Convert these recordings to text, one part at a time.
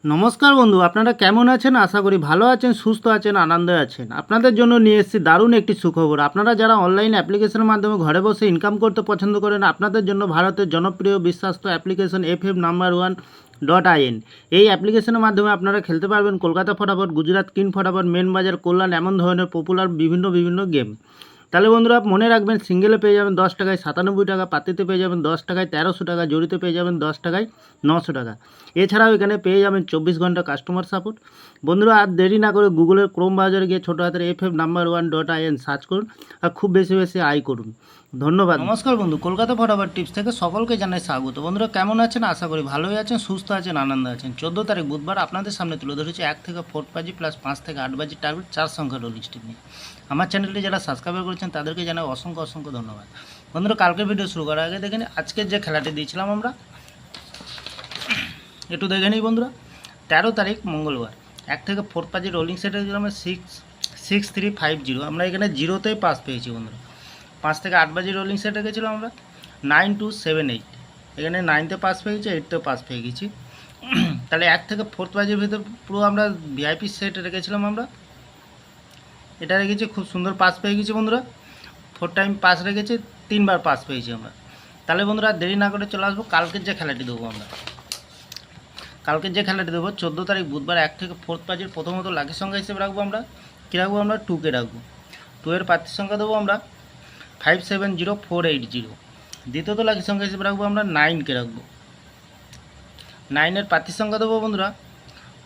নমস্কার বন্ধু, আপনারা কেমন আছেন? আশা করি ভালো আছেন, সুস্থ আছেন, আনন্দে আছেন। আপনাদের জন্য নিয়ে এসেছি দারুণ একটি সুখবর। আপনারা যারা অনলাইন অ্যাপ্লিকেশনের মাধ্যমে ঘরে বসে ইনকাম করতে পছন্দ করেন, আপনাদের জন্য ভারতের জনপ্রিয় বিশ্বস্ত অ্যাপ্লিকেশন FF No.1.in। এই অ্যাপ্লিকেশনের মাধ্যমে আপনারা খেলতে পারবেন কলকাতা ফটাফট, গুজরাট কিং ফটাফট, মেন বাজার, কল্যাণ, এমন ধরনের পপুলার বিভিন্ন গেম। তাহলে বন্ধুরা মনে রাখবেন, সিঙ্গেলে পেয়ে যাবেন 10 টাকায় 97 টাকা, পাতিতে পেয়ে যাবেন 10 টাকায় 1300 টাকা, জড়িতে পেয়ে যাবেন 10 টাকায় 900 টাকা। এছাড়াও এখানে পেয়ে যাবেন 24 ঘন্টা কাস্টমার সাপোর্ট। বন্ধুরা আর দেরি না করে গুগলের ক্রোম ব্রাউজারে গিয়ে ছোটো হাতের FF No.1.in সার্চ করুন আর খুব বেশি আয় করুন। ধন্যবাদ। নমস্কার বন্ধু, কলকাতা ফটাফট টিপস থেকে সকলকে জানাই স্বাগত। বন্ধুরা কেমন আছেন? আশা করি ভালোই আছেন, সুস্থ আছেন, আনন্দে আছেন। 14 তারিখ বুধবার আপনাদের সামনে তুলে ধরেছি 1 থেকে 4 বাজি প্লাস 5 থেকে 8 বাজি টার্গেট 4 সংখ্যা রোলিং স্টিক নিয়ে। আমার চ্যানেলটি যারা সাবস্ক্রাইব করেছেন তাদেরকে জানাই অসংখ্য ধন্যবাদ। বন্ধুরা কালকে ভিডিও শুরু করার আগে দেখেন আজকের যে খেলাটি দিয়েছিলাম আমরা, একটু দেখে নিই বন্ধুরা। 13 তারিখ মঙ্গলবার 1 থেকে 4 বাজি রোলিং সেটে দিয়েছিলাম 66350। আমরা এখানে জিরোতেই পাস পেয়েছি বন্ধুরা। 5 থেকে 8 বাজি রোলিং সেটে গেছিলাম আমরা 9278। এখানে 9তে পাস পেয়েছি, 8তেও পাস পেয়ে গেছি। তাহলে 1 থেকে 4 বাজির ভিতর পুরো আমরা ভিআইপি সেটে রেখেছিলাম আমরা, এটা রেখেছি, খুব সুন্দর পাস পেয়ে গেছি বন্ধুরা। 4 টাইম পাস রেখেছি, 3বার পাস পেয়েছি আমরা। তাহলে বন্ধুরা দেরি না করে চলে আসবো কালকের যে খেলাটি দেবো আমরা। কালকের যে খেলাটি দেবো 14 তারিখ বুধবার 1 থেকে 4 বাজির প্রথমত লাকি সংখ্যা হিসেবে রাখবো আমরা, কী রাখবো আমরা 2কে রাখবো। 2 এর প্রার্থী সংখ্যা দেবো আমরা 570480। দ্বিতীয়ত লাকি সংখ্যা হিসেবে রাখবো আমরা 9কে রাখবো। 9 এর প্রার্থী সংখ্যা দেবো বন্ধুরা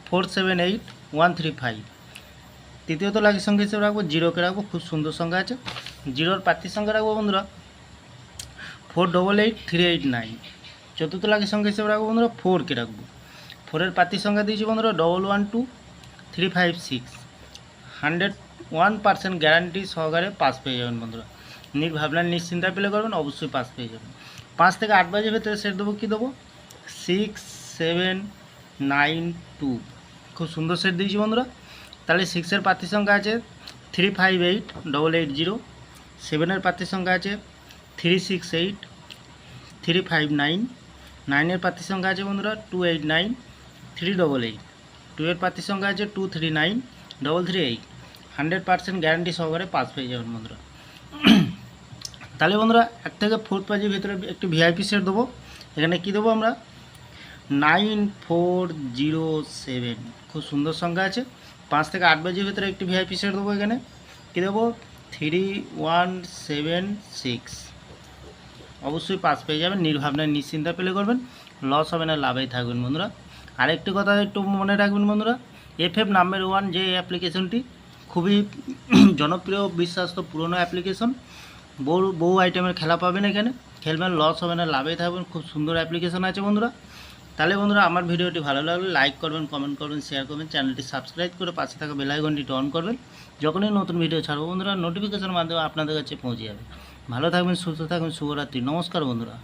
478135। তৃতীয়ত লাকি সংখ্যা হিসেবে রাখবো 0কে রাখবো, খুব সুন্দর সংখ্যা আছে। 0-র প্রার্থী সংখ্যা রাখবো বন্ধুরা 488389। চতুর্থ লাকি সংখ্যা হিসেবে রাখবো বন্ধুরা 4কে রাখবো। 4-এর প্রার্থী সংখ্যা দিয়েছি বন্ধুরা 112356। 101% গ্যারান্টি সহকারে পাস পেয়ে যাবেন বন্ধুরা। নির্ভাবনার নিশ্চিন্তায় প্লে করবেন, অবশ্যই পাস পেয়ে যাবেন। 5 থেকে 8 বাজে ভেতরে সেট দেবো, কী দেবো 6792। খুব সুন্দর সেট দিয়েছি বন্ধুরা। তাহলে 6-এর প্রার্থী সংখ্যা আছে 358880। 7-এর প্রার্থী সংখ্যা আছে 368359। 9-এর প্রার্থী সংখ্যা আছে বন্ধুরা 289388। 2-এর প্রার্থী সংখ্যা আছে 239338। 100% গ্যারান্টি সহকারে পাস পেয়ে যাবেন বন্ধুরা। তাহলে বন্ধুরা 1 থেকে 4 বাজির ভিতরে একটি ভিআইপি সেট দেবো। এখানে কী দেবো আমরা 9407। খুব সুন্দর সংখ্যা আছে। 5 থেকে 8 বাজির ভিতরে একটি ভিআইপি সেট দেবো। এখানে কী দেবো 3176। অবশ্যই পাস পেয়ে যাবেন, নির্ভাবনায় নিশ্চিন্তা পেলে করবেন, লস হবে না, লাভেই থাকবেন বন্ধুরা। আরেকটি কথা একটু মনে রাখবেন বন্ধুরা, FF No.1 যে অ্যাপ্লিকেশনটি খুবই জনপ্রিয়, বিশ্বাস্ত, পুরনো অ্যাপ্লিকেশন। বহু আইটেমের খেলা পাবেন এখানে, খেলবেন, লস হবে না, লাভেই থাকবেন। খুব সুন্দর অ্যাপ্লিকেশন আছে বন্ধুরা। তাহলে বন্ধুরা আমার ভিডিওটি ভালো লাগলে লাইক করবেন, কমেন্ট করবেন, শেয়ার করবেন, চ্যানেলটি সাবস্ক্রাইব করে পাশে থাকা বেল আইকনটি অন করবেন। যখনই নতুন ভিডিও ছাড়বো বন্ধুরা নোটিফিকেশনের মাধ্যমে আপনাদের কাছে পৌঁছে যাবে। ভালো থাকবেন, সুস্থ থাকবেন, শুভরাত্রি। নমস্কার বন্ধুরা।